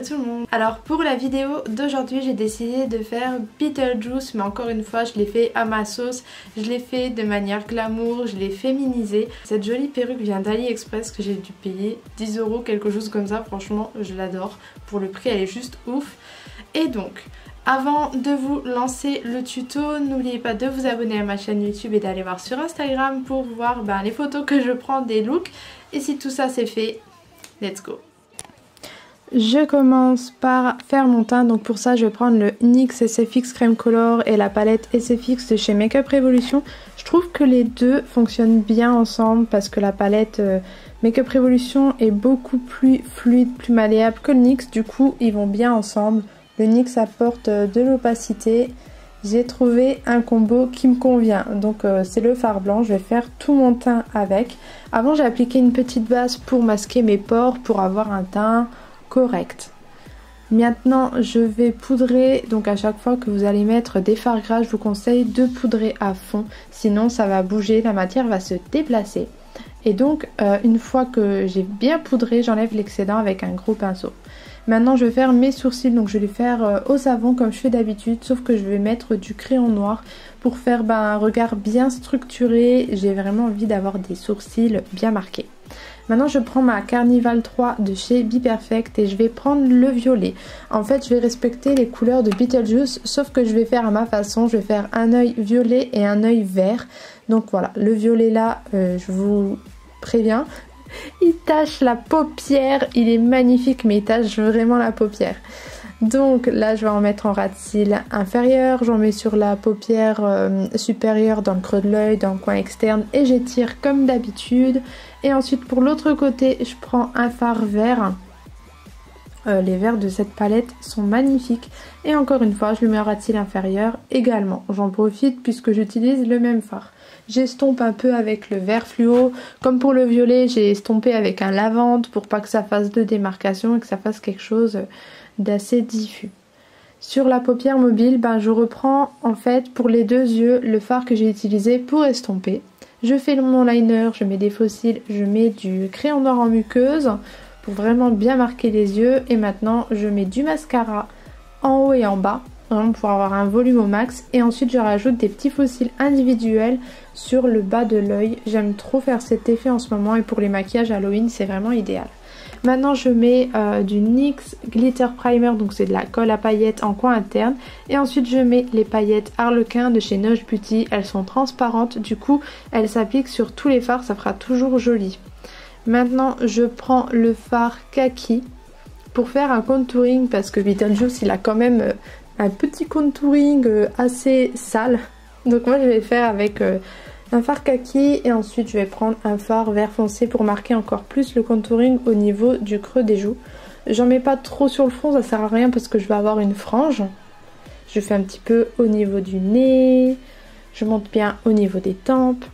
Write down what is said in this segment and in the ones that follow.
tout le monde. Alors pour la vidéo d'aujourd'hui j'ai décidé de faire Beetlejuice, mais encore une fois je l'ai fait à ma sauce, je l'ai fait de manière glamour, je l'ai féminisé. Cette jolie perruque vient d'AliExpress que j'ai dû payer 10 €, quelque chose comme ça, franchement je l'adore. Pour le prix elle est juste ouf. Et donc avant de vous lancer le tuto, n'oubliez pas de vous abonner à ma chaîne YouTube et d'aller voir sur Instagram pour voir les photos que je prends des looks. Et si tout ça c'est fait, let's go! Je commence par faire mon teint, donc pour ça je vais prendre le NYX SFX Crème Color et la palette SFX de chez Makeup Revolution. Je trouve que les deux fonctionnent bien ensemble parce que la palette Makeup Revolution est beaucoup plus fluide, plus malléable que le NYX, du coup ils vont bien ensemble. Le NYX apporte de l'opacité. J'ai trouvé un combo qui me convient. Donc c'est le fard blanc. Je vais faire tout mon teint avec. Avant j'ai appliqué une petite base pour masquer mes pores, pour avoir un teint correct. Maintenant je vais poudrer. Donc à chaque fois que vous allez mettre des fards gras, je vous conseille de poudrer à fond. Sinon ça va bouger, la matière va se déplacer. Et donc une fois que j'ai bien poudré, j'enlève l'excédent avec un gros pinceau. Maintenant je vais faire mes sourcils, donc je vais les faire au savon comme je fais d'habitude, sauf que je vais mettre du crayon noir pour faire un regard bien structuré. J'ai vraiment envie d'avoir des sourcils bien marqués. Maintenant je prends ma Carnival 3 de chez Be Perfect et je vais prendre le violet. En fait je vais respecter les couleurs de Beetlejuice, sauf que je vais faire à ma façon. Je vais faire un œil violet et un œil vert. Donc voilà, le violet là, je vous préviens, il tache la paupière, il est magnifique mais il tache vraiment la paupière. Donc là je vais en mettre en ras de cils inférieur, j'en mets sur la paupière supérieure, dans le creux de l'œil, dans le coin externe et j'étire comme d'habitude. Et ensuite pour l'autre côté je prends un fard vert. Les verts de cette palette sont magnifiques. Et encore une fois je le mets en ras de cils inférieur également. J'en profite puisque j'utilise le même fard. J'estompe un peu avec le vert fluo. Comme pour le violet, j'ai estompé avec un lavande pour pas que ça fasse de démarcation et que ça fasse quelque chose d'assez diffus. Sur la paupière mobile, je reprends en fait pour les deux yeux le fard que j'ai utilisé pour estomper. Je fais mon liner, je mets des faux cils, je mets du crayon noir en muqueuse pour vraiment bien marquer les yeux. Et maintenant je mets du mascara en haut et en bas, pour avoir un volume au max. Et ensuite je rajoute des petits faux cils individuels sur le bas de l'œil. J'aime trop faire cet effet en ce moment et pour les maquillages Halloween c'est vraiment idéal. Maintenant je mets du NYX Glitter Primer, donc c'est de la colle à paillettes en coin interne. Et ensuite je mets les paillettes Harlequin de chez Noche Beauty. Elles sont transparentes, du coup elles s'appliquent sur tous les fards, ça fera toujours joli. Maintenant je prends le fard Kaki pour faire un contouring parce que Beetlejuice il a quand même un petit contouring assez sale. Donc moi je vais faire avec un fard kaki et ensuite je vais prendre un fard vert foncé pour marquer encore plus le contouring au niveau du creux des joues. J'en mets pas trop sur le front, ça sert à rien parce que je vais avoir une frange. Je fais un petit peu au niveau du nez, je monte bien au niveau des tempes.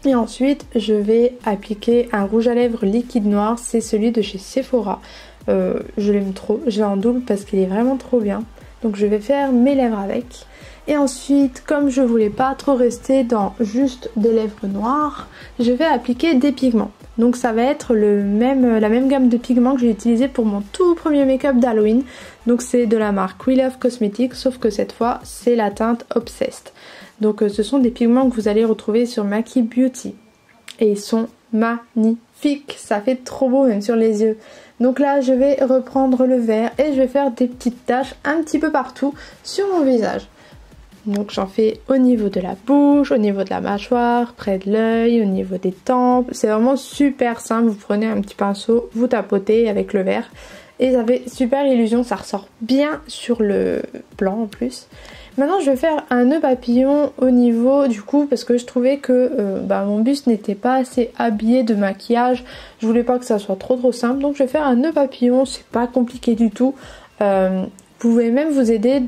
Et ensuite je vais appliquer un rouge à lèvres liquide noir, c'est celui de chez Sephora. Je l'aime trop, je l'ai en double parce qu'il est vraiment trop bien. Donc je vais faire mes lèvres avec. Et ensuite, comme je voulais pas trop rester dans juste des lèvres noires, je vais appliquer des pigments. Donc ça va être la même gamme de pigments que j'ai utilisé pour mon tout premier make-up d'Halloween. Donc c'est de la marque We Love Cosmetics, sauf que cette fois c'est la teinte Obsessed. Donc ce sont des pigments que vous allez retrouver sur Maki Beauty. Et ils sont magnifiques, ça fait trop beau même sur les yeux. Donc là je vais reprendre le vert et je vais faire des petites taches un petit peu partout sur mon visage. Donc j'en fais au niveau de la bouche, au niveau de la mâchoire, près de l'œil, au niveau des tempes. C'est vraiment super simple, vous prenez un petit pinceau, vous tapotez avec le vert. Et ça fait super illusion, ça ressort bien sur le blanc en plus. Maintenant je vais faire un nœud papillon au niveau du cou parce que je trouvais que mon buste n'était pas assez habillé de maquillage. Je voulais pas que ça soit trop simple, donc je vais faire un nœud papillon, c'est pas compliqué du tout. Vous pouvez même vous aider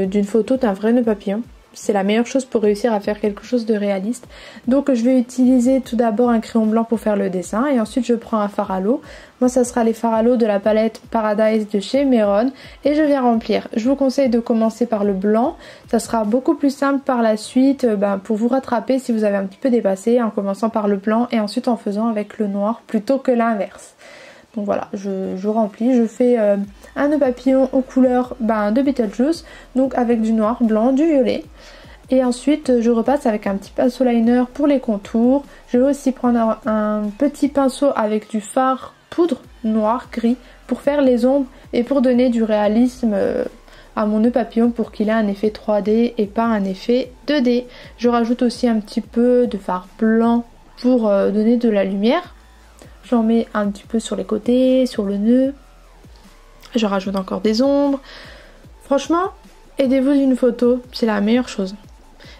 d'une photo d'un vrai nœud papillon. C'est la meilleure chose pour réussir à faire quelque chose de réaliste. Donc je vais utiliser tout d'abord un crayon blanc pour faire le dessin et ensuite je prends un fard à l'eau. Moi ça sera les fards à l'eau de la palette Paradise de chez Meron et je viens remplir. Je vous conseille de commencer par le blanc, ça sera beaucoup plus simple par la suite pour vous rattraper si vous avez un petit peu dépassé en commençant par le blanc et ensuite en faisant avec le noir plutôt que l'inverse. Donc voilà, je remplis, je fais un nœud papillon aux couleurs de Beetlejuice, donc avec du noir, blanc, du violet. Et ensuite je repasse avec un petit pinceau liner pour les contours. Je vais aussi prendre un petit pinceau avec du fard poudre noir, gris, pour faire les ombres et pour donner du réalisme à mon nœud papillon pour qu'il ait un effet 3D et pas un effet 2D. Je rajoute aussi un petit peu de fard blanc pour donner de la lumière. J'en mets un petit peu sur les côtés, sur le nœud. Je rajoute encore des ombres. Franchement, aidez-vous d'une photo, c'est la meilleure chose.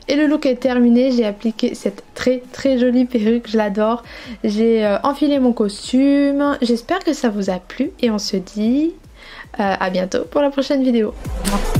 Et le look est terminé, j'ai appliqué cette très jolie perruque, je l'adore. J'ai enfilé mon costume, j'espère que ça vous a plu et on se dit à bientôt pour la prochaine vidéo. Au revoir.